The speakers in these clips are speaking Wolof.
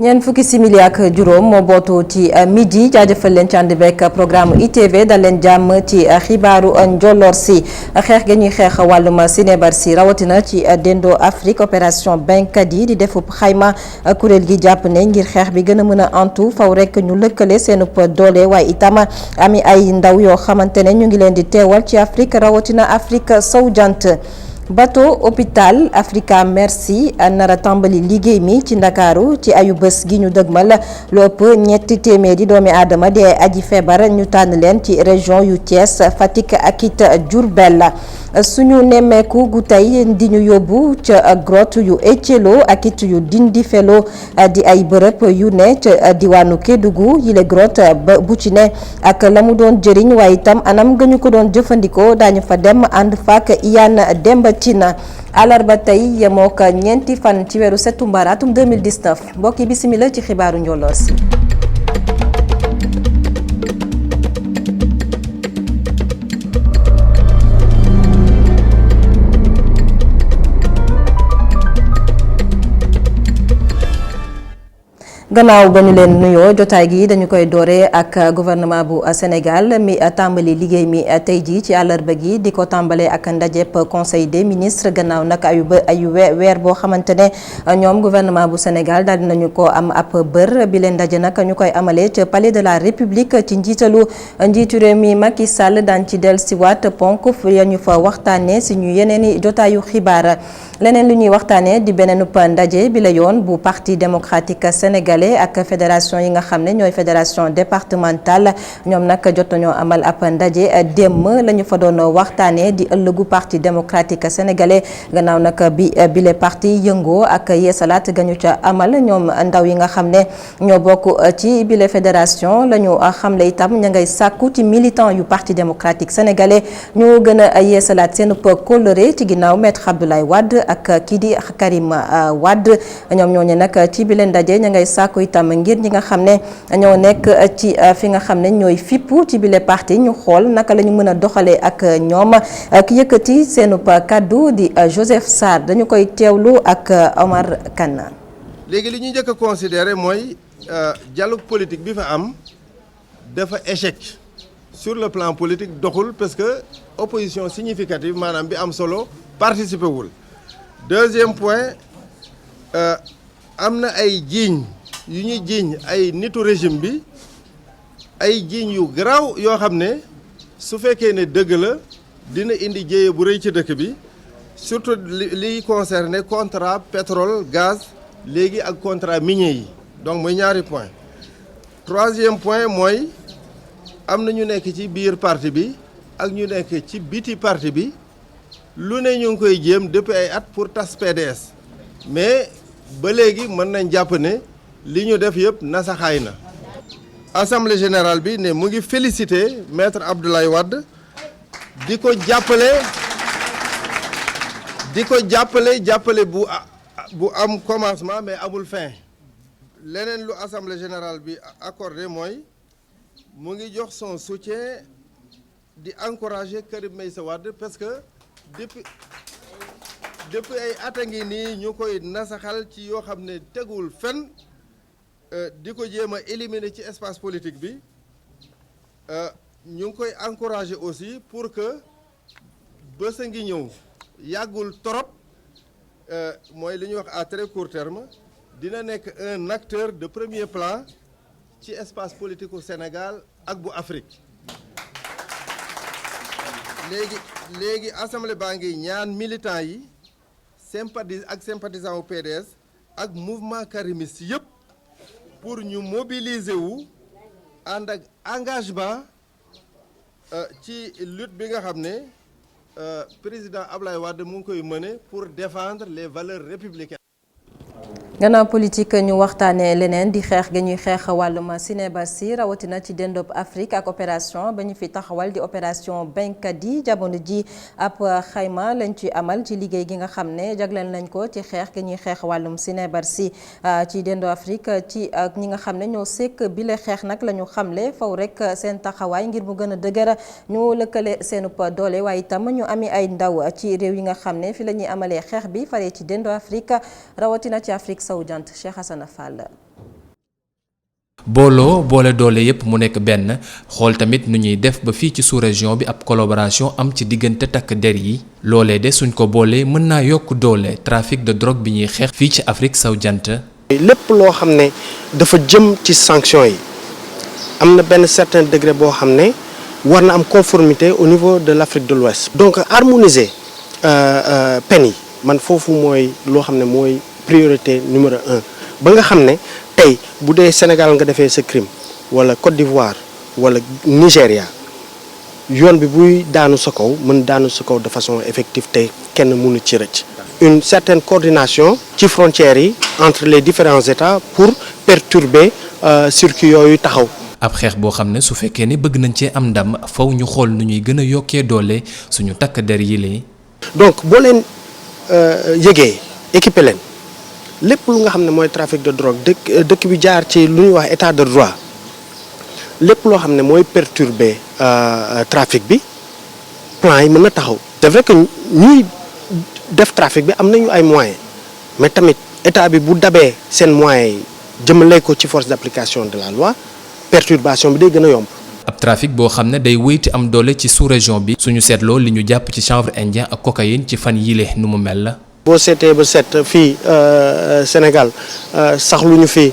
ñeent fukki simili ak juróom moo bootu ci midi jaajëfal leen ci ànd beeg programme ITV dal leen jàmm ci xibaaru njolloor si xeex gi ñuy xeex wàllum sinébar si rawatina ci Dendo Afrique opération bañkat yi di defub xayma kuréel gi jàpp ne ngir xeex bi gën a mën a antu faw rek ñu lëkkale seenub doole waaye itam ami ay ndaw yoo xamante ne ñu ngi leen di teewal ci Afrique rawatina Afrique sowu jant. bateau hôpital Africa Merci nara tàmbali liggéey mi ci Ndakaaru ci ayu bés gi ñu dëgmal lu ëpp ñetti téeméeri doomi aadama di aji feebar ñu tànn leen ci région yu Thiès Fatick ak it Diourbel suñu nemmeeku gu tey di ñu yóbbu ca grotte yu Ecelo ak it yu Dindi Felo di ay bërëb yu ne ca diwaanu Kédougou yile grotte ba bu ci ne ak la mu doon jëriñ waaye itam anam nga ñu ko doon jëfandikoo daañu fa dem ànd faak Iyane Demba Tina àllarba tey yemoo ko ñeenti fan ci weeru septembre atum 2019 mbokk yi bisimila ci xibaaru njolloor si. gannaaw ba ñu leen nuyoo jotaay gi dañu koy doore ak gouvernement bu Sénégal mi tàmbali liggéey mi tey jii ci àllarba gi di ko tàmbalee ak ndajep conseil des ministres gannaaw nag ayu weer boo xamante ne ñoom gouvernement bu Sénégal daal dinañu ko am ab bër bi leen ndaje nag ñu koy amalee ca palais de la république ci njiitalu njiitu réew mi Macky Sall daan ci dellusiwaat ponk ya ñu fa waxtaanee si ñu yeneen i jotaayu xibaar leneen lu ñuy waxtaanee di beneen ndaje bi la yoon bu parti démocratique sénégalais ak fédération yi nga xam ne ñooy fédération départementale ñoom nag jot nañoo amal ab ndaje démb la ñu fa doon waxtaanee di ëllëgu parti démocratique sénégalais gannaaw nag bile parti yëngoo ak yeesalaat gañu ca amal ñoom ndaw yi nga xam ne ñoo bokk ci bile fédération la ñu xamle itam ña ngay sàkku ci militant yu parti démocratique sénégalais ñu gën a yeesalaat seen kóllëre ci ginnaaw maître Abdoulaye Wade ak kii di Karim Wade ñoom ñooñu nag ci bile ndaje ña ngay sàkku itam ngir ñi nga xam ne ñoo nekk ci fi nga xam ne ñooy fippu ci bile parti ñu xool naka la ñu mën a doxalee ak ñoom ki yëkkati seenu kaddu di Joseph Sarr dañu koy teewlu ak Omar Kane. léegi li ñuy njëkk a considérer mooy dialogue politique bi fa am dafa échec sur le plan politique doxul parce que opposition significative maanaam bi am solo participer wul. deuxième point am na ay jiiñ yu ñuy jiiñ ay nitu régime bi ay jiiñ yu garaaw yoo xam ne su fekkee ne dëgg la dina indi jéye bu rëy ci dëkk bi surtout li concerné contrat pétrole gaz léegi ak contrat minier yi donc mooy ñaari point. troisième point mooy am na ñu nekk ci biir parti bi ak ñu nekk ci biti parti bi lu ne ñu ngi koy jéem depuis ay at pour tas PDS mais ba léegi mën nañ jàpp ne li ñu def yëpp nasaxaay na. assemblée générale bi ne mu ngi féliciter maître Abdoulaye Wade di ko jàppale bu am commencement mais amul fin. leneen lu assemblée générale bi accordé mooy mu ngi jox son soutien di encourager Karim Meïssa Wade parce que depuis ay at a ngi nii ñu koy nasaxal ci yoo xam ne tegul fenn di ko jéem a éliminer ci espace politique bi ñu ngi koy encourager aussi pour que bés a ngi ñëw yàggul trop mooy li ñuy wax à très court terme dina nekk un acteur de premier plan ci espace politique au Sénégal ak bu Afrique. léegi assemblée baa ngi ñaan militants yi sympathisants au PDS ak mouvement karimiste yëpp pour ñu mobiliser wu ànd ak engagement ci lutte bi nga xam ne président Ablaye Wade mu ngi koy mener pour défendre les valeurs républicaines. gannaaw politique ñu waxtaanee leneen di xeex ga ñuy xeex wàllum sinébar si rawatina ci Dendo Afrique ak opération ba ñu fi taxawal di opération bañkat yi jamono ji ab xayma lañ ci amal ci liggéey gi nga xam ne jagleel nañ ko ci xeex ga ñuy xeex wàllum sinébar si ci Dendo Afrique ci ñi nga xam ne ñoo sekk bile xeex nag la ñu xamle faw rek seen taxawaay ngir mu gën a dëgër ñu lëkkale seenub doole waaye itam ñu ami ay ndaw ci réew yi nga xam ne fi la ñuy amalee xeex bi faree ci Dendo Afrique rawatina ci Afrique sowu jant Cheikh Hassana Fall. booloo boole doole yépp mu nekk benn xool tamit nu ñuy def ba fii ci sous-région bi ab collaboration am ci diggante takk der yi loolee de suñ ko boolee mën naa yokk doole trafic de drogue bi ñuy xeex fii ci Afrique sowu jant. lépp loo xam ne dafa jëm ci sanction yi am na benn certain degré boo xam ne war na am conformité au niveau de l'Afrique de l'Ouest. donc harmoniser peine yi man foofu mooy loo xam ne mooy priorité numéro 1 ba nga xam ne tey bu dee Sénégal nga defee sa crime wala Côte d'Ivoire wala Nigéria yoon bi buy daanu sa kaw mën daanu sa kaw de façon effective tey kenn mënu ci rëcc. une certaine coordination ci frontières yi entre les différents États pour perturber circuit yooyu taxaw. ab xeex boo xam ne su fekkee ne bëgg nañ cee am ndam faw ñu xool nu ñuy gën a yokkee doole suñu takk der yi lee. donc boo leen yëgee équipé leen lépp lu nga xam ne mooy trafic de drogue dëkk bi jaar ci lu ñuy wax état de droit lépp loo xam ne mooy perturber trafic bi plan yi mën na taxaw. c'est vrai que ñuy def trafic bi am nañu ay moyens mais tamit état bi bu dabee seen moyens yi jëmale ko ci force d'application de la loi perturbation bi day gën a yomb. ab trafic boo xam ne day wéyti am doole ci sous-région bi suñu seetloo li ñu jàpp ci chanvre indien ak cocaïne ci fan yile nu mu mel la. boo seetee ba seet fii Sénégal sax lu ñu fi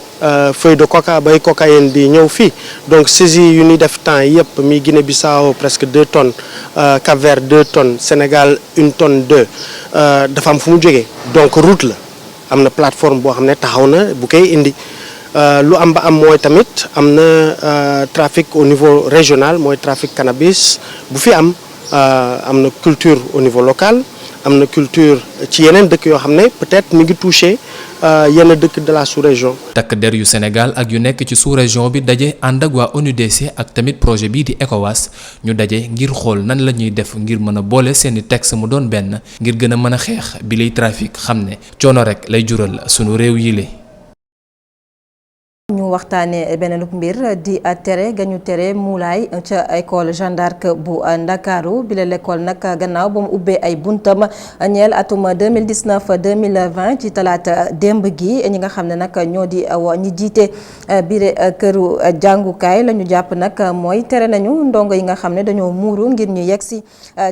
feuille de coca bay cocaïne di ñëw fii donc saisie yu ñuy def temps yëpp mi Guinée-Bissau presque 2 tonnes Cap-Vert 2 tonnes Sénégal 1 tonne 2 dafa am fu mu jógee donc route la am na plateforme boo xam ne taxaw na bu koy indi lu am ba am mooy tamit am na trafic au niveau régional mooy trafic cannabis bu fi am na culture au niveau local. am na culture ci yeneen dëkk yoo xam ne peut-être mi ngi touché yenn dëkk de la sous-région. takk der yu Sénégal ak yu nekk ci sous-région bi daje ànd ak waa ONUDC ak tamit projet bii di ECOWAS ñu daje ngir xool nan la ñuy def ngir mën a boole seeni texte mu doon benn ngir gën a mën a xeex bi lay trafic xam ne coono rek lay jural sunu réew yile. ñu waxtaanee beneen mbir di tere ga ñu tere muulaay ca école Jeanne d'Arc bu Ndakaaru bi la l'école nag gannaaw ba mu ubbee ay buntam ñeel atum 2019-2020 ci talaata démb gi ñi nga xam ne nag ñoo di ñi jiite biir këru jàngukaay la ñu jàpp nag mooy tere nañu ndongo yi nga xam ne dañoo muuru ngir ñu yegsi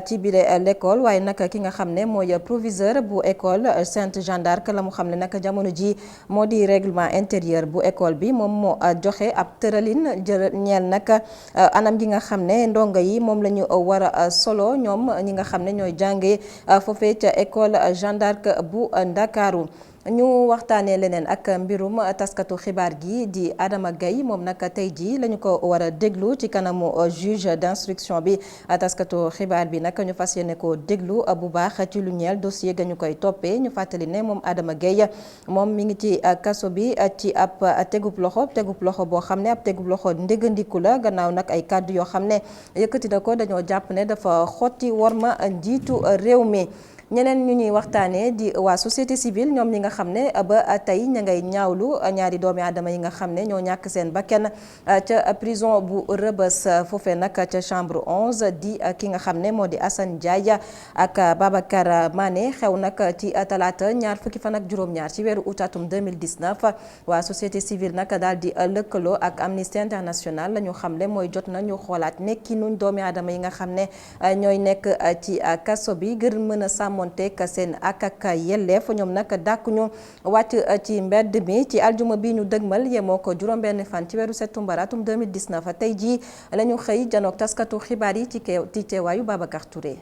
ci biir l'école waaye nag ki nga xam ne mooy proviseur bu école Sainte Jeanne d'Arc la mu xam ne nag jamono ji moo di règlement intérieur bu école bi moom moo joxe ab tëralin ñeel nag anam gi nga xam ne ndongo yi moom la ñu war a solo ñoom ñi nga xam ne ñooy jàngee foofee ca école Jeanne d'Arc bu Ndakaaru ñu waxtaanee leneen ak mbirum taskatu xibaar gi di Adama Gaye moom nag tey jii la ñu ko war a déglu ci kanamu juge d'instruction bi taskatu xibaar bi nag ñu fas yéene ko déglu bu baax ci lu ñeel dossier ga ñu koy toppee ñu fàttali ne moom Adama Gaye moom mi ngi ci kaso bi ci ab tegub loxo boo xam ne ab tegub loxo ndégandiku la gannaaw nag ay kàddu yoo xam ne yëkkati na ko dañoo jàpp ne dafa xotti worma njiitu réew mi. ñeneen ñu ñuy waxtaanee di waa société civile ñoom ñi nga xam ne ba tey ña ngay ñaawlu ñaari doomi aadama yi nga xam ne ñoo ñàkk seen bakkan ca prison bu Rebeuss foofee nag ca chambre 11 di ki nga xam ne moo di Assane Ndiaye ak Babacar Mané xew nag ci talaata ñaar fukki fan ak juróom-ñaar ci weeru août atum 2019 waa société civile nag daal di lëkkaloo ak Amnesty International la ñu xam ne mooy jot na ñu xoolaat nekki nuñ doomi aadama yi nga xam ne ñooy nekk ci kaso bi gën mën a sàmmonteeg seen ak yelleef ñoom nag dàkk ñu wàcc ci mbedd mi ci aljuma bi ñu dëgmal yemoo ko juróom-benn fan ci weeru septembre atum 2019 tey jii la ñu xëy janoog taskatu xibaar yi ci teewaayu Babacar Touré.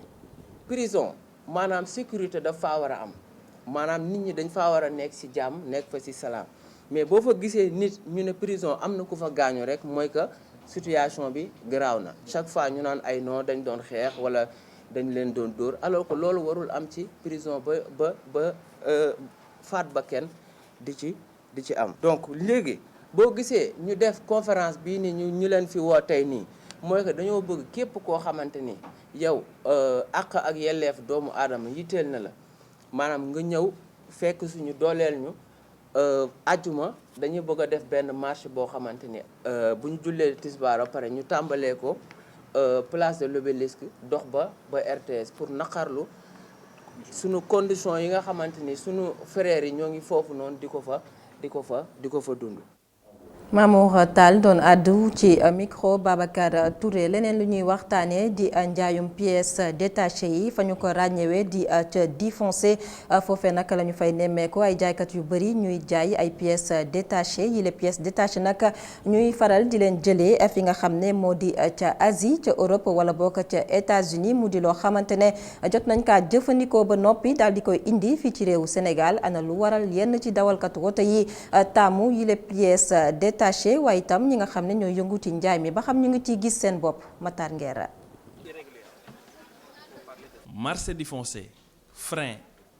prison maanaam sécurité daf faa war a am maanaam nit ñi dañ faa war a nekk ci jàmm nekk fa ci salaam mais boo fa gisee nit ñu ne prison am na ku fa gaañu rek mooy que situation bi garaaw na chaque fois ñu naan ay non dañ doon xeex wala dañ leen doon dóor alors que loolu warul am ci prison ba faat ba kenn di ci am. donc léegi boo gisee ñu def conférence bii ni ñu leen fi woo tey nii mooy que dañoo bëgg képp koo xamante ni yow àq ak yelleef doomu aadama yitteel na la maanaam nga ñëw fekk suñu dooleel ñu ajjuma dañuy bëgg a def benn marche boo xamante ni bu ñu jullee tisbaar ba pare ñu tàmbalee ko place de l'Obélisque dox ba RTS pour naqarlu sunu condition yi nga xamante ni sunu frères yi ñoo ngi foofu noonu di ko fa dund. Mamour Tall doon àddu ci micro Babacar Touré leneen lu ñuy waxtaanee di njaayum pièces détachées yi fa ñu ko ràññewee di ca Difoncé foofee nag la ñu fay nemmeeku ay jaaykat yu bëri ñuy jaay ay pièces détachées yi les pièces détachées nag ñuy faral di leen jëlee fi nga xam ne moo di ca Asie ca Europe wala bokk ca États-Unis mu di loo xamante ne jot nañ kaa jëfandikoo ba noppi daal di koy indi fii ci réewu Sénégal ana lu waral yenn ci dawalkatu woto yi taamu yi les pièces détachées waaye itam ñi nga xam ne ñoo yëngu ci njaay mi ba xam ñu ngi ciy gis seen bopp Matar Nguera. marché Difoncé frein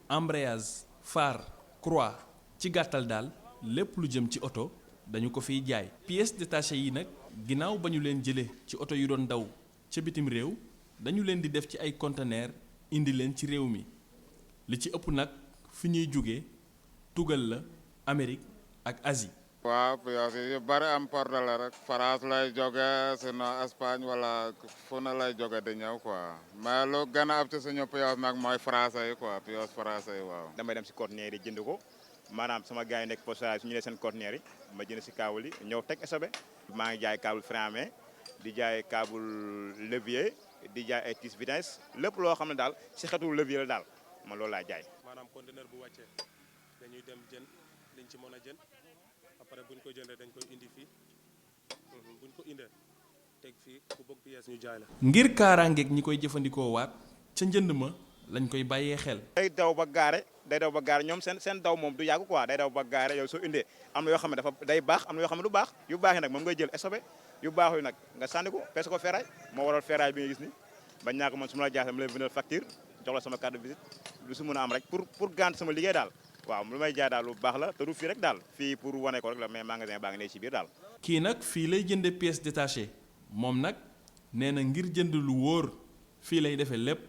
embrayage phare croix ci gàttal daal lépp lu jëm ci oto dañu ko fiy jaay pièces détachées yi nag ginnaaw ba ñu leen jëlee ci oto yu doon daw ca bitim réew dañu leen di def ci ay conteneur indi leen ci réew mi li ci ëpp nag fi ñuy jóge tugal la Amérique ak Asie. waaw pièces yi yu bari am porte la rek France lay jóge sinon Espagne wala fu na lay jóge di ñëw quoi mais lu gën a ab ci suñu pièces nag mooy français yi quoi pièces français yi waaw. damay dem si conteneur yi jënd ko maanaam sama gars yi nekk postage su ñu nee seen conteneur yi ma jënd si câble yi ñëw teg SOB. maa ngi jaay câble frein à main di jaay câble levier di jaay ay tis vitesse lépp loo xam ne daal si xetu levier la daal man loolu laay jaay. maanaam conteneur bu wàccee dañuy dem jën liñ ci mën a jën. après buñ ko jëndee dañ koy indi fii buñ ko indee teg fii ku bëgg pièce ñu jaay la. ngir kaaraangeeg ñi koy jëfandikoo waat ca njënd ma lañ koy bàyyee xel. day daw ba gaare ñoom seen daw moom du yàgg quoi day daw ba gaare yow soo indee am na yoo xam ne dafa day baax am na yoo xam ne du baax yu baax yi nag moom ngay jël SOB yu baax yu nag nga sànni ko peese ko ferraille moo waral ferraille bi nga gis ni bañ naa ko man su ma la jaay sama lay bindal facture jox la sama carte de visite lu su mën a am rek pour gànt sama liggéey daal. waaw lu may jaay daal lu baax la te du fii rek daal fii pour wane ko rek la mais magasin baa ngi ne ci biir daal. kii nag fii lay jënde pièces détachées moom nag nee na ngir jënd lu wóor fii lay defee lépp.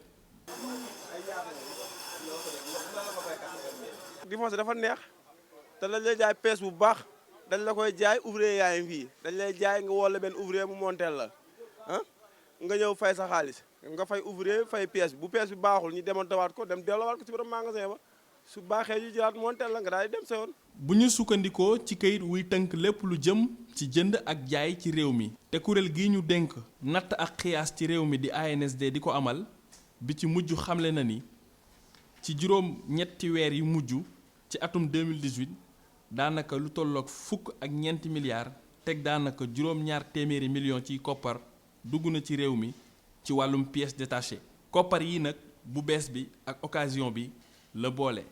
Difoncé dafa neex te dañ lay jaay pièce bu baax dañ la koy jaay ouvrier yaa ngi fii dañ lay jaay nga woo la benn ouvrier mu montel la ah nga ñëw fay sa xaalis nga fay ouvrier fay pièce bu pièce bi baaxul ñu démontewaat ko dem delloowaat ko ci borom magasin ba. su baaxee ñu jëlaat montel la nga daal di dem sa yoon. bu ñu sukkandikoo ci kayit wuy tënk lépp lu jëm ci jënd ak jaay ci réew mi te kuréel gi ñu dénk natt ak xiyaas ci réew mi di ANSD di ko amal bi ci mujj xamle na ni ci juróom ñetti weer yu mujj ci atum 2018 daanaka lu tolloog fukk ak ñeenti milliards teg daanaka juróom-ñaar téeméeri millions ci koppar dugg na ci réew mi ci wàllum pièces détachées koppar yi nag bu bees bi ak occasion bi la boole.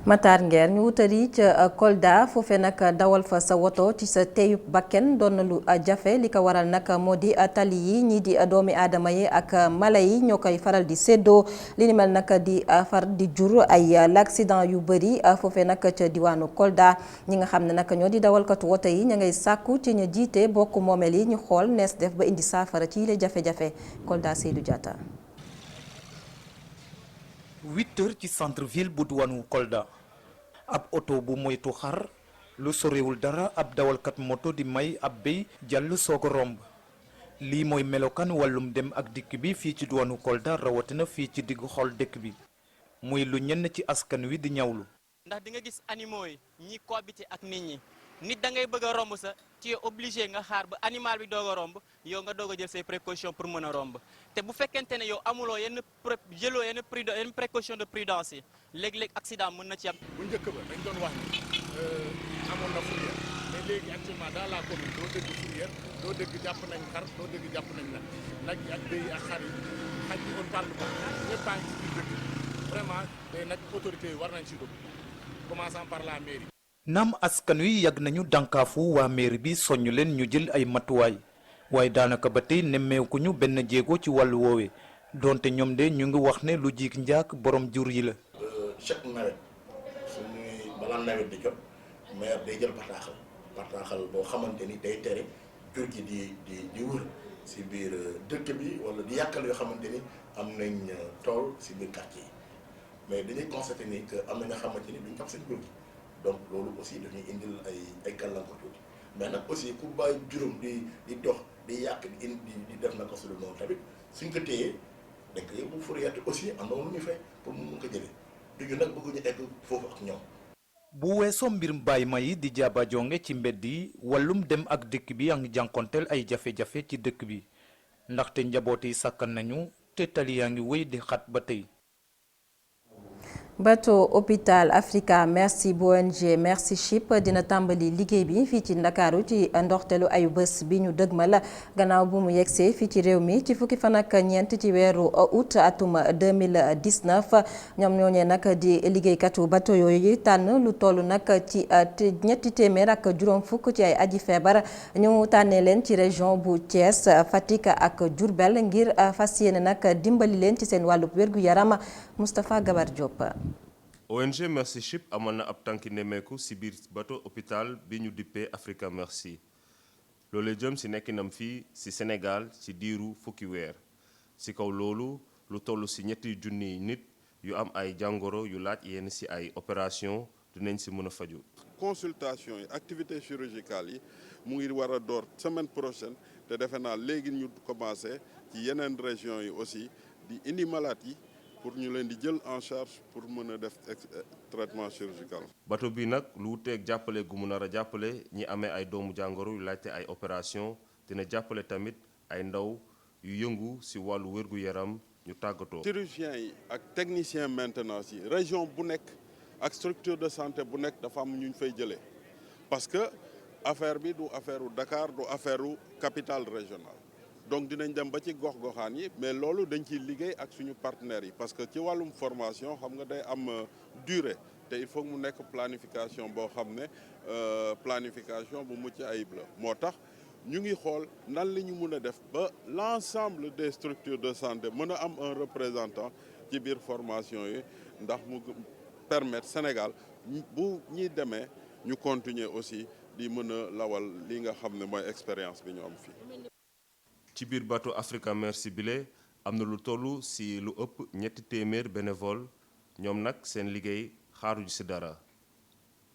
Matar Nguer ñu wutari ca Kolda foofee nag dawal fa sa woto ci sa teyu bakken doon na lu jafe li ko waral nag moo di tali yi ñii di doomi aadama yi ak mala yi ñoo koy faral di séddoo li ni mel nag di far di jur ay l'accident yu bëri foofee nag ca diwaanu Kolda ñi nga xam ne nag ñoo di dawalkatu woto yi ña ngay sàkku ci ñu jiite bokk moomeel yi ñu xool nees def ba indi saafara ci yile jafe-jafe Kolda Seydou Diatta. 8 heures ci centre ville bu diwaanu Kolda ab oto bu moytu xar lu sorewul dara ab dawalkat moto di may ab béy jàll soo ko romb lii mooy melokaan wàllum dem ak dikk bi fii ci diwaanu Kolda rawatina fii ci diggu xol dëkk bi muy lu ñenn ci askan wi di ñawlu. ndax di nga gis animaux yi ñi cohabiter ak nit ñi nit da ngay bëgg a romb sa tu es obligé nga xaar ba animal bi doog a romb yow nga doog a jël say précautions pour mën a romb te bu fekkente ne yow amuloo yenn précaution de prudence yi léeg-léeg accident mën na ci am. bu njëkk ba dañ doon wax ni amoon na fourrière mais léegi actuellement dans la commune doo dégg fourrière doo dégg jàpp nañ xar doo dégg jàpp nañ nag yi ak béy yi ak xar yi xaj yi on parle pas ñëpp a ngi ci biir dëkk vraiment day nag autorités yi war nañ ci dugg commençant par la mairie. naam askan wi yàgg nañu dànkaafu waa mairie bi soññ leen ñu jël ay matuwaay waaye daanaka ba tey nemmeeku ñu benn jéego ci wàllu woowee donte ñoom de ñu ngi wax ne lu jiik njaak borom jur yi la. chaque nawet suñuy balaa nawet di jot maire day jël bataaxal boo xamante ni day tere jur gi di wër si biir dëkk bi wala di yàqal yoo xamante ni am nañ tool si biir quartier yi mais dañuy constaté ni que am na nga xamante ni duñ tax seen jur gi. donc loolu aussi dañuy indil ay gàllankoor tuuti mais nag aussi ku bàyyi juróom di dox di yàq di def na ko su dul noonu tamit suñ ko téyee dañ ko yóbbu fourrière aussi am na lu ñu fay pour mu mun ko jëlee duñu nag bëgguñu egg foofu ak ñoom. bu weesoo mbir mbaay ma yi di jaaba jonge ci mbedd yi wàllum dem ak dëkk bi yaa ngi jànkonteel ay jafe-jafe ci dëkk bi ndaxte njaboot yi sàkkan nañu te tali yaa ngi wéy di xat ba tey. bateau hôpital Africa Merci bu ONG Merci Ship dina tàmbali liggéey bi fii ci Ndakaaru ci ndorteelu ayu bés bi ñu dëgmal gannaaw bu mu yegsee fii ci réew mi ci fukki fan ak ñeent ci weeru août atum 2019 ñoom ñooñee nag di liggéeykatu bateau yooyu tànn lu toll nag ci ñetti téeméer ak juróom fukk ci ay aji feebar ñu tànnee leen ci région bu Thiès Fatick ak Diourbel ngir fas yéene nag dimbali leen ci seen wàllub wér-gu-yaram Moustapha Gabar Diop. ONG Merci Ship amoon na ab tànki nemmeeku ci biir bateau hôpital bi ñu dippee Africa Merci loolee jëm ci nekkinam fii ci Sénégal ci diiru fukki weer ci kaw loolu lu toll ci ñetti junniy nit yu am ay jàngoro yu laaj yenn ci ay opération dinañ ci mën a faju consultation yi activités chirurgicales yi mu ngi war a door semaine prochaine te defe naa léegi ñu commencé ci yeneen régions yi aussi di indi malade yi pour ñu leen di jël en charge pour mën a def traitement chirurgical. bateau bi nag lu wuteeg jàppale gu mu nar a jàppale ñi amee ay doomu jàngoro yu laajte ay opération dina jàppale tamit ay ndaw yu yëngu ci wàllu wér-gu-yaram ñu tàggatoo. chirurgiens yi ak technicien maintenance yi région bu nekk ak structure de santé bu nekk dafa am ñu fay jëlee parce que affaire bi du affaire u Dakar du affaire u capitale régionale. donc dinañ dem ba ci gox-goxaan yi mais loolu dañ ciy liggéey ak suñu partenaires yi parce que ci wàllum formation xam nga day am durée te il faut mu nekk planification boo xam ne planification bu mucc ayib la moo tax ñu ngi xool nan la ñu mën a def ba l'ensemble des structures de santé mën a am un représentant ci biir formation yi ndax mu permettre Sénégal bu ñuy demee ñu continuer aussi di mën a lawal li nga xam ne mooy expérience bi ñu am fii. ci biir bateau Africa Merci bile am na lu toll ci lu ëpp ñetti téeméer bénévole ñoom nag seen liggéey xaaruñu ci dara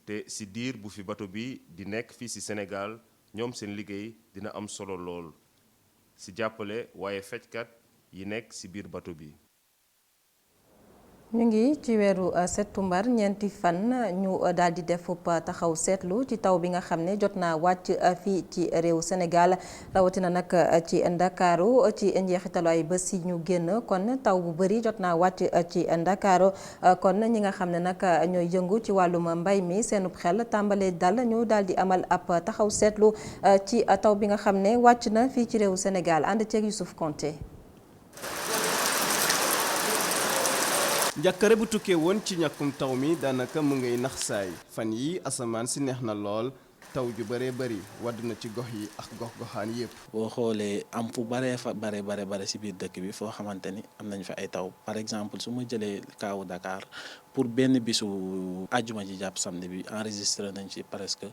te ci diir bu fi bateau bi di nekk fii ci Sénégal ñoom seen liggéey dina am solo lool ci jàppale waaye fajkat yi nekk ci biir bateau bi. ñu ngi ci weeru septembre ñeenti fan ñu daal di def taxaw seetlu ci taw bi nga xam ne jot naa wàcc fii ci réew Sénégal rawatina nag ci Ndakaaru ci njeexitalu ay bés yi ñu génn kon taw bu bëri jot naa wàcc ci Ndakaaru kon ñi nga xam ne nag ñooy yëngu ci wàllum mbay mi seenub xel tàmbalee dal ñu daal di amal ab taxaw seetlu ci taw bi nga xam ne wàcc na fii ci réew Sénégal ànd ceeg Youssouf Konté. njàkkare bu tukkee woon ci ñàkkum taw mi daanaka mu ngay nax saay fan yi asamaan si neex na lool taw ju bëree bëri wadd na ci gox yi ak gox-goxaan yëpp. boo xoolee am fu bare si biir dëkk bi foo xamante ni am nañ fa ay taw par exemple su ma jëlee kaawu Dakar pour benn bisu àjjuma ji jàpp samedi bi enregistré nañ ci presque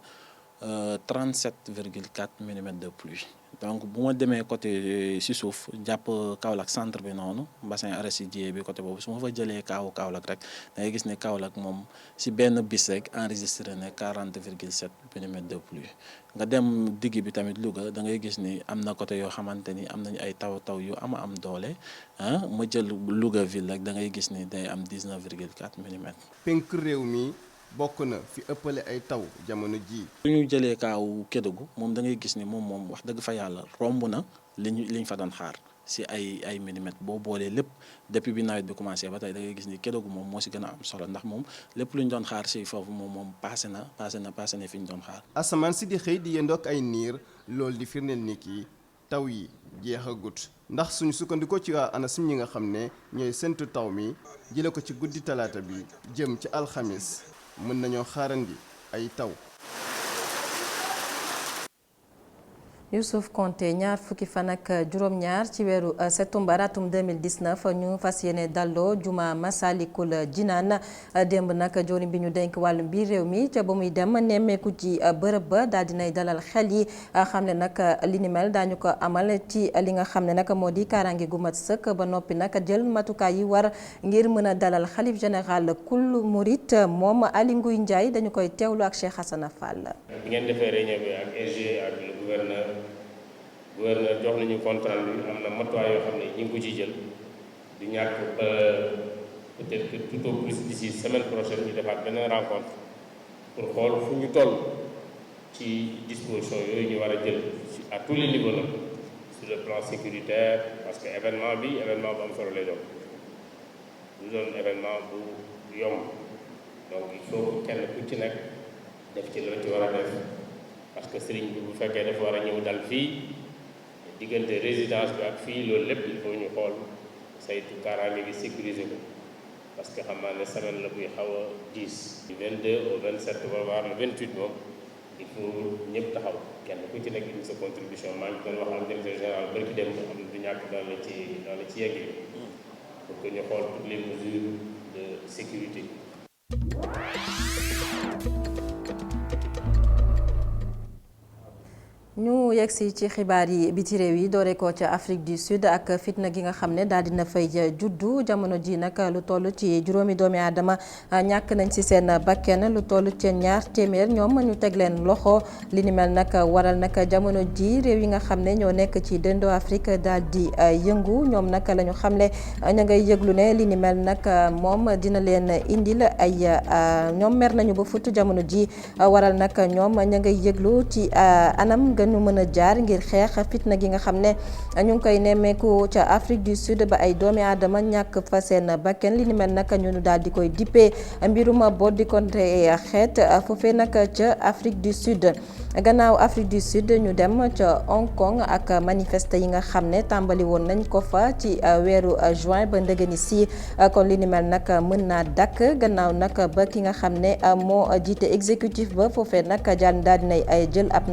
37,4 millimètres de pluie. donc bu ma demee côté si suuf jàpp Kaolack centre bi noonu bassin arachidier bi côté boobu su ma fa jëlee kaawu Kaolack rek da ngay gis ne Kaolack moom si benn bis rek enregistré ne 40,7 millimètres de pluie. nga dem digg bi tamit Louga da ngay gis ni am na côté yoo xamante ni am nañu ay taw yu am doole ma jël Louga ville rek da ngay gis ni day am 19,4 millimètres. penk réew mi bokk na fi ëppale ay taw jamono ji su ñu jëlee kaawu Kédougou moom da ngay gis ni moom wax dëgg fa yàlla romb na liñ fa doon xaar si ay millimètres boo boolee lépp depuis bi nawet bi commencé ba tey da ngay gis ni Kédougou moom moo si gën a am solo ndax moom lépp lu ñu doon xaar si foofu moom passé na fi ñu doon xaar. asamaan si di xëy di yendoog ay niir loolu di firndeel ni kii taw yi jeexagut ndax suñu sukkandikoo ci waa ANACIM ñi nga xam ne ñooy séntu taw mi jële ko ci guddi talaata bi jëm ci alxamis mën nañoo xaarandi ay taw. Youssouf Konté ñaar fukki fan ak juróom-ñaar ci weeru septembre atum 2019 ñu fas yéene dalloo juma Masalikul Jinaan démb nag joriñ bi ñu denk wàllum biir réew mi ca ba muy dem nemmeeku ci bërëb ba daal dinay dalal xel yi xam ne nag li ni mel daañu ko amal ci li nga xam ne nag moo di kaaraange gu mat sëkk ba noppi nag jël matukaay yi war ngir mën a dalal xalif général kul murit moom Aly Ngouille Ndiaye dañu koy teewlu ak Cheikh Hassana Fall. bi ngeen defee réunion bi ak SG ak le gouverneur jox nañu contrat bi am na matuwaay yoo xam ne ñu ngi ko ciy jël di ñàkk peut-être que tout au plus d'ici semaine prochaine ñu defaat benn rencontre pour xool fu ñu toll ci disposition yooyu ñu war a jël à tous les niveaux nag sur le plan sécuritaire parce que événement bi am solo lay doon du doon événement bu yomb donc il faut kenn ku ci nekk def ci la ci war a def parce que sëriñ bi bu fekkee dafa war a ñëw dal fii diggante résidence bi ak fii loolu lépp il faut ñu xool saytu kaaraange gi sécuriser ko parce que xam naa ne semaine la buy xaw a diis du 22 au 27 voire le 28 moom il faut ñëpp taxaw kenn ku ci nekk indi sa contribution maa ngi doon wax am directeur général bari ki dem am du ñàkk daal la ci yeggee pour que ñu xool toutes les mesures de sécurité. ñu yegsi ci xibaar yi biti réew yi doore ko ca Afrique du Sud ak fitna gi nga xam ne daal dina fay juddu jamono ji nag lu toll ci juróomi doomi aadama ñàkk nañ ci seen bakken lu toll ci 200 ñoom ñu teg leen loxo li ni mel nag waral nag jamono ji réew yi nga xam ne ñoo nekk ci dëndoo Afrique daal di yëngu ñoom nag la ñu xamle ña ngay yëglu ne li ni mel nag moom dina leen indil ay ñoom mer nañu ba futt jamono ji waral nag ñoom ña ngay yëglu ci anam ñu mën a jaar ngir xeex fitna gi nga xam ne ñu ngi koy nemmeeku ca Afrique du Sud ba ay doomi aadama ñàkk fa seen bakken li ni mel nag ñu daal di koy dippee mbirum boddi konte xeet foofee nag ca Afrique du Sud. gannaaw Afrique du Sud ñu dem ca Hong Kong ak manifeste yi nga xam ne tàmbali woon nañ ko fa ci weeru juin ba ndëgëni si kon li ni mel nag mën naa dakk gannaaw nag ba ki nga xam ne moo jiite exécutif ba foofee nag daal dinay ay jël ab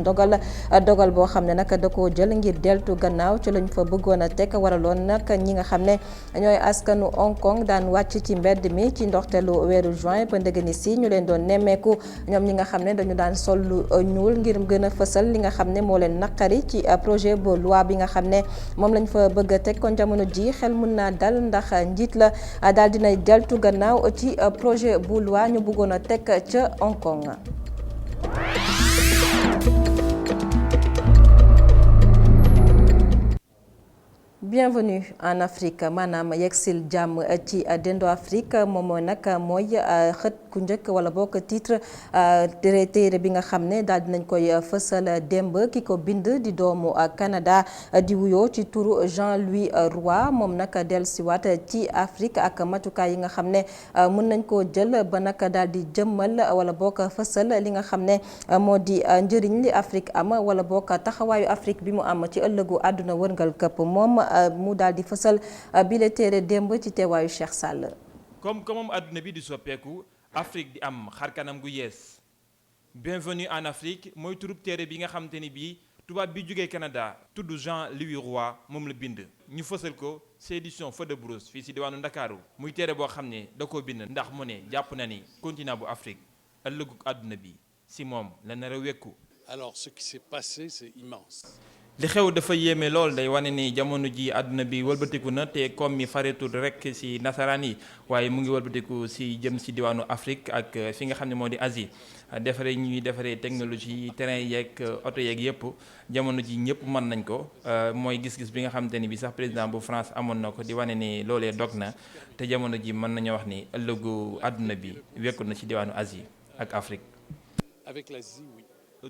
dogal boo xam ne nag da koo jël ngir deltu gannaaw ci lañ fa bëggoon a teg waraloon nag ñi nga xam ne ñooy askanu Hong Kong daan wàcc ci mbedd mi ci ndoxteelu weeru juin ba ndëgëni si ñu leen doon nemmeeku ñoom ñi nga xam ne dañu daan sol lu ñuul ngir gën a fësal li nga xam ne moo leen naqari ci projet bu loi bi nga xam ne moom lañ fa bëgg a teg kon jamono ji xel mën naa dal ndax njiit la daal dinay deltu gannaaw ci projet bu loi ñu bëggoon a teg ca Hong Kong. Bienvenue en Afrique maanaam yegsil jàmm ci dendo Afrique moom nag mooy xët ku njëkk wala bokk titre téere bi nga xam ne daal dinañ koy fësal démb ki ko bind di doomu Canada di wuyoo ci turu Jean-Louis Roy moom nag dellusiwaat ci Afrique ak matukaay yi nga xam ne mën nañ koo jël ba nag daal di jëmmal wala bokk fësal li nga xam ne moo di njëriñ li Afrique am wala bokk taxawaayu Afrique bi mu am ci ëllëgu àdduna wërngal këpp moom mu daal di fësal bile téere démb ci teewaayu Cheikh Sall. comme moom àdduna bi di soppeeku Afrique di am xarkanam gu yees bienvenue en Afrique mooy turub téere bi nga xamante ni bii tubaab bi jógee Canada tudd Jean-Louis Roy moom la bind ñu fësal ko ci édition Feu de Brousse fii ci diwaanu Ndakaaru muy téere boo xam ne da koo bind ndax mu ne jàpp na ni continent bu Afrique ëllëgu àdduna bi ci moom la nar a wekku. Alors ce qui s'est passé c'est immense. li xew dafa yéeme lool day wane ni jamono ji àdduna bi wëlbatiku na te comme mi faretul rek ci nasaraan yi waaye mu ngi wëlbatiku ci jëm ci diwaanu Afrique ak fi nga xam ne moo di Asie ñuy defaree technologie terrain yeeg oto yeeg yëpp jamono ji ñëpp mën nañ ko mooy gis-gis bi nga xamante ni bi sax président bu France amoon na ko di wane ni loolee dog na te jamono ji mën nañoo wax ni ëllëgu àdduna bi wekku na ci diwaanu Asie ak Afrique. Avec l'Asie, oui.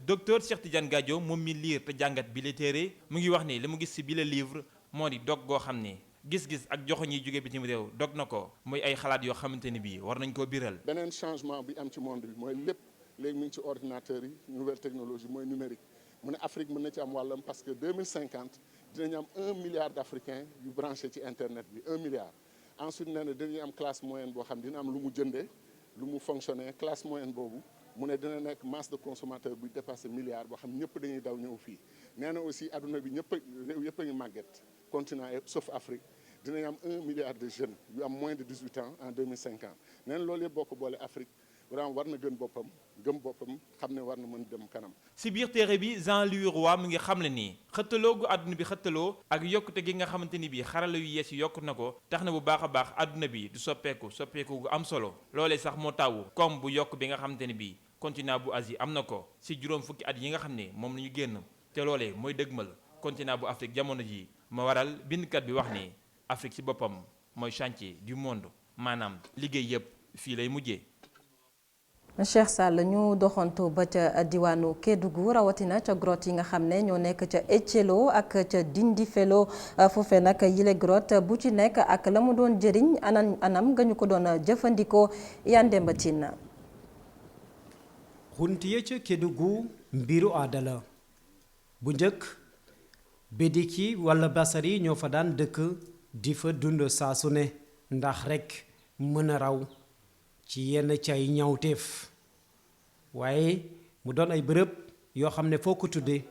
Docteur Cheikh Tidiane Gadio moom mi liir te jàngat bi la téere mu ngi wax ni li mu gis ci bi la livre moo di dog goo xam ne gis-gis ak joxoñ yi jóge bitim réew dog na ko muy ay xalaat yoo xamante ni bii war nañ koo biral. beneen changement bi am ci monde bi mooy lépp léegi mu ngi ci ordinateur yi nouvelle technologie mooy numérique mu ne Afrique mën na ci am wàllam parce que 2050 dinañu am 1 milliard d'Africains yu branché ci internet bi 1 milliard. ensuite nee na dinañu am classe moyenne boo xam dina am lu mu jëndee lu mu fonctionner classe moyenne boobu. mu ne dina nekk masse de consommateur buy dépassé milliard boo xam ñëpp dañuy daw ñëw fii nee na aussi adduna bi réew yëpp a ngi màgget continent yëpp sauf Afrique dinañ am 1 milliard de jeunes yu am moins de 18 ans en 2050 nee na loolu yëpp boo ko boole Afrique vraiment war na gëm boppam xam ne war na mën dem kanam. si biir téere bi Jean-Louis Roy mu ngi xamle ni xëttaloo gu àdduna bi xëttaloo ak yokkute gi nga xamante ni bii xarala yu yees yi yokku na ko tax na bu baax a baax àdduna bi du soppeeku gu am solo loolee sax moo tawu comme bu yokk bi nga xamante ni bii continent bu Asie am na ko ci juróom fukki at yi nga xam ne moom la ñu génn te loolee mooy dëgmal continent bu Afrique jamono ji ma waral bindkat bi wax ni Afrique ci boppam mooy chantier du monde maanaam liggéey yëpp fii lay mujjee. Cheikh Sall ñu doxantu ba ca diwaanu Kédougou rawatina ca grotte yi nga xam ne ñoo nekk ca Ecelo ak ca Dindéfelo foofe nag yile grotte bu ci nekk ak la mu doon jëriñ anam nga ñu ko doon jëfandikoo Yandemba Tine. xunt ya ca Kédougou mbiru aada la bu njëkk bédiki wala basari ñoo fa daan dëkk di fa dund saa su ne ndax rekk mën a raw ci yenn ci ay ñawteef waaye mu doon ay bërëb yoo xam ne foo ko tudde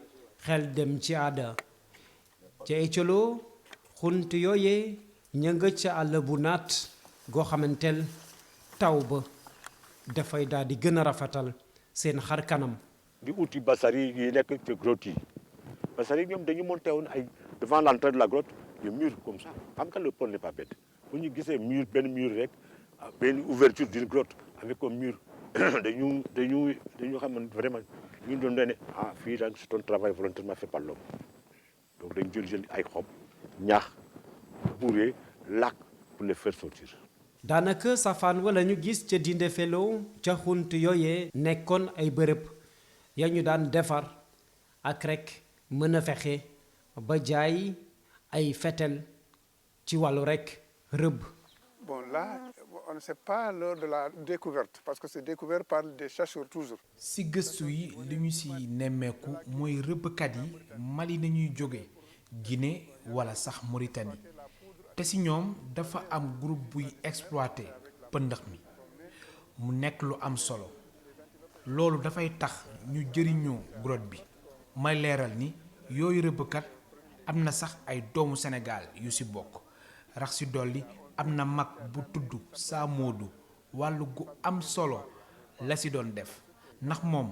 xel dem ci aada ca Ecelo xunt yooyee ña nga ca àll bu naat goo xamanteel taw ba dafay daal di gën a rafetal seen xar kanam di uti basari yi nekk ci grotte yi basari ñoom dañu monté woon ay devant l'entrée de la grotte des murs comme ça xam nga le pont n'est pas bête bu ñu gisee mur benn mur rek benn ouverture d'une grotte avec un mur dañu xam vraiment ñu doon ne fii daal c'est un travail volontairement fait par l'homme donc dañu jël ay xob ñaax bourré lakk pour les faire sortir. daanaka safaan wala ñu gis ca Dindéfelo ca xunt yooyee nekkoon ay bërëb ya ñu daan defar ak rek mën a fexe ba jaay ay fetel ci wàllu rek rëbb. Bon là on ne sait pas l'heure de la découverte parce que c'est découvert par des chercheurs toujours. si gëstu yi li ñu si nemmeeku mooy rëbbkat yi Mali nañuy jóge Guinée wala sax Mauritanie te si ñoom dafa am groupe buy exploité pëndëx mi mu nekk lu am solo loolu dafay tax ñu jëriñoo grotte bi may leeral ni yooyu rëbbkat am na sax ay doomu Sénégal yu si bokk rax si dolli am na mag bu tudd Saa Moodu wàllu gu am solo la si doon def ndax moom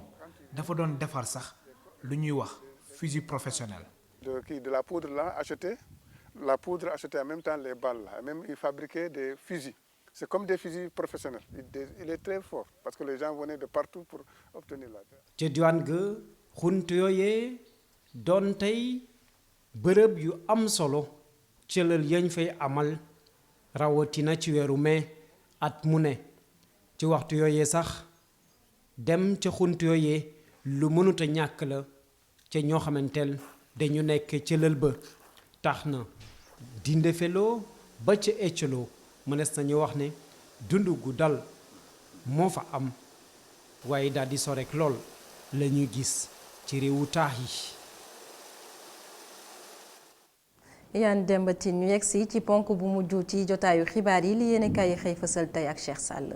dafa doon defar sax lu ñuy wax fusil professionnel. de la poudre là achetée en même temps les balles là même il fabriquait des fusils c'est comme des fusils professionnels il est très fort parce que les gens venaient de partout pour obtenir la. ca diwaan ga xunt yooyee doon tey bërëb yu am solo cëlal yañ fay amal rawatina ci weeru mai at mu ne ci waxtu yooyee sax dem ca xunt yooyee lu mënuta ñàkk la ca ñoo xamanteel dañu nekk ca lël ba tax na Dindéfelo ba ca Ecelo mënees nañu wax ne dund gu dal moo fa am waaye daal di so rek lool la ñuy gis ci réewu taax yi. Yandemba Tine ñu yegg si ci ponk bu mujj ci jotaayu xibaar yi li yéene kaay xëy fësal tey ak Cheikh Sall.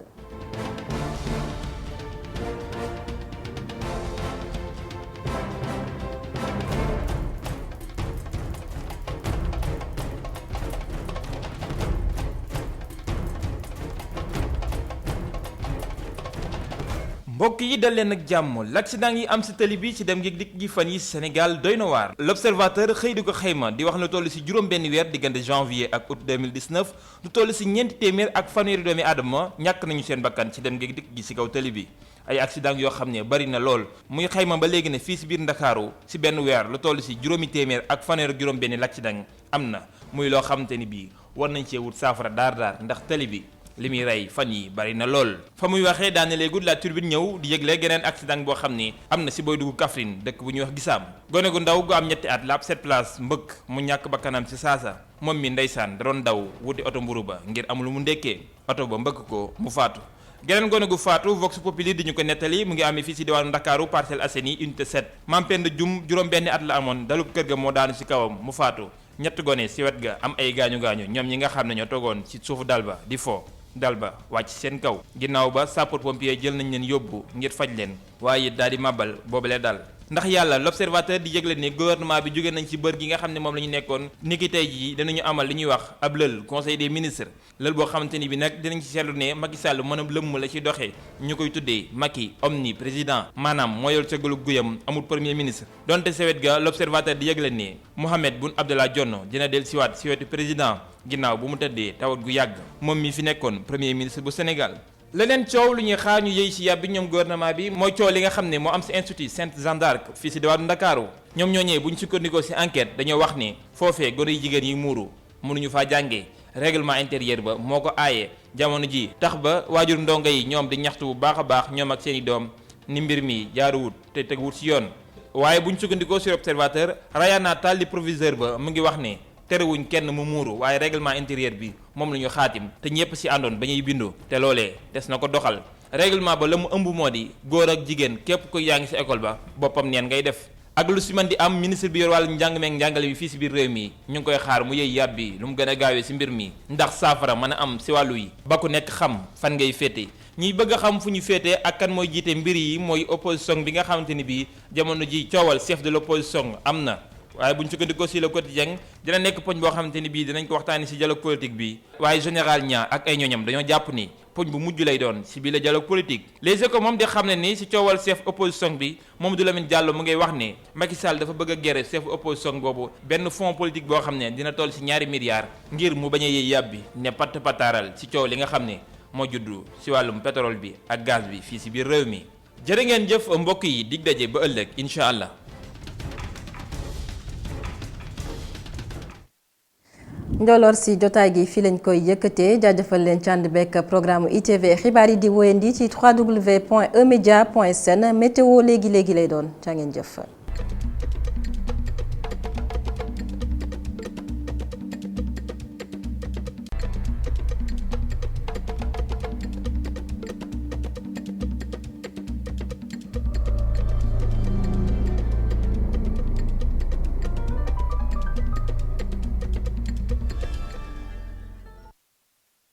mbokk yi dal leen ak jàmm l'accident yi am si tali bi ci dem ngeeg dikk gi fan yi Sénégal doy na waar l'observateur xëy di ko xayma di wax lu toll si juróom benn weer diggante janvier ak août 2019 lu toll si ñeenti téeméer ak fanweeri doomi aadama ñàkk nañu seen bakkan ci dem ngeeg dikk gi si kaw tali bi ay accident yoo xam ne bari na lool muy xayma ba léegi ne fii si biir Ndakaaru si benn weer lu toll si juróomi téeméer ak fanweer ak juróom benn l'accident am na muy loo xamante ni bii war nañ cee wut saafara daar ndax tali bi li muy rey fan yi bari na lool fa muy waxee daane léegul la turbine ñëw di yëgle geneen accident boo xam ni am na si booy dugg Kaffrine dëkk bu ñuy wax Gisaam gone gu ndaw gu am ñetti at la ab 7 place mbëkk mu ñàkk bakkanam si saasa moom mi ndeysaan da doon daw wuti oto mburu ba ngir am lu mu ndekkee oto ba mbëkk ko mu faatu geneen gone gu faatu Vox Populi di ñu ko nettali mu ngi amee fii si diwaanu Ndakaaru Parcelles Assainies unité 7 Mampend Jum juróom benn at la amoon dalub kër ga moo daanu si kawam mu faatu ñett gone si wet ga am ay gaañu-gaañu ñoom ñi nga xam ne ñoo toogoon si suufu dal ba di fo dal ba wàcc seen kaw ginnaaw ba sapeur pompier jël nañ leen yóbbu ngir faj leen waaye it daal di màbbal boobale dal ndax yàlla l'observateur di yëgle ni gouvernement bi jóge nañ ci bër gi nga xam ne moom la ñu nekkoon niki tey jii dinañu amal li ñuy wax ab lël conseil des ministres lël boo xamante ni bi nag dinañ ci seetlu ne Macky Sall mën a lëmm la ci doxee ñu koy tuddee Macky omni président maanaam moo yor cëggalu guyam amul premier ministre donte sewet ga l'observateur di yëgle ni Mohamed Boun Abdallah Dionne dina del siwaat si wetu président ginnaaw bu mu tëddee tawat gu yàgg moom mi fi nekkoon premier ministre bu Sénégal leneen coow lu ñuy xaar ñu yëy si yàbbi ñoom gouvernement bi mooy coow li nga xam ne moo am si institut Sainte Jeanne d'Arc fii si diwaanu Ndakaaru ñoom ñooñee bu ñu sukkandikoo si enquête dañoo wax ni foofee gone yu jigéen yi muuru mënuñu faa jàngee règlement intérieur ba moo ko aaye jamono ji tax ba waajur ndongo yi ñoom di ñaxtu bu baax a baax ñoom ak seeni doom ni mbir mi jaaruwut te teguwut ci yoon. waaye buñ sukkandikoo sur observateur Rayana Tall di proviseur ba mu ngi wax ne terewuñ kenn mu muuru waaye règlement intérieur bi moom la ñu xaatim te ñëpp ci àndoon ba ñuy bindu te loolee des na ko doxal règlement ba la mu ëmb moo di góor ak jigéen képp ko yaa ngi ci école ba boppam neen ngay def. ak lu si man di am ministre bi yor wàllu njàng meek njàngale bi fii si biir réew mi ñu ngi koy xaar mu yëy yàb bi lu mu gën a gaawee si mbir mi ndax saafara mën a am si wàllu yi ba ku nekk xam fan ngay féete ñiy bëgg a xam fu ñu féete ak kan mooy jiite mbir yi mooy opposition bi nga xamante ni bii jamono ji coowal chef de l'opposition am na waaye bu ñu sukkandikoo si le quotidien dina nekk poñ boo xamante ni bii dinañ ko waxtaani si dialogue politique bi waaye général Niang ak ay ñoñam dañoo jàpp ni poñ bu mujj lay doon si biir la dialogue politique. Les Échos moom di xam ne ni si coowal chef opposition bi Mamadou Lamine Diallo mu ngay wax ne Macky Sall dafa bëgg a géré chef opposition boobu benn fonds politique boo xam ne dina toll si 2 milliards ngir mu bañ a yëy yàbbi ne patt pataaral si coow li nga xam ne moo juddu si wàllum pétrole bi ak gaz bi fii si biir réew mi. jërë ngeen jëf mbokk yi dig daje ba ëllëg incha allah. Njoloor si jotaay gi fii lañ koy yëkkatee jaajëfal leen ci ànd beeg programme ITV xibaar yi di wéyandi ci www.emedia.sn météo léegi lay doon ca ngeen jëf.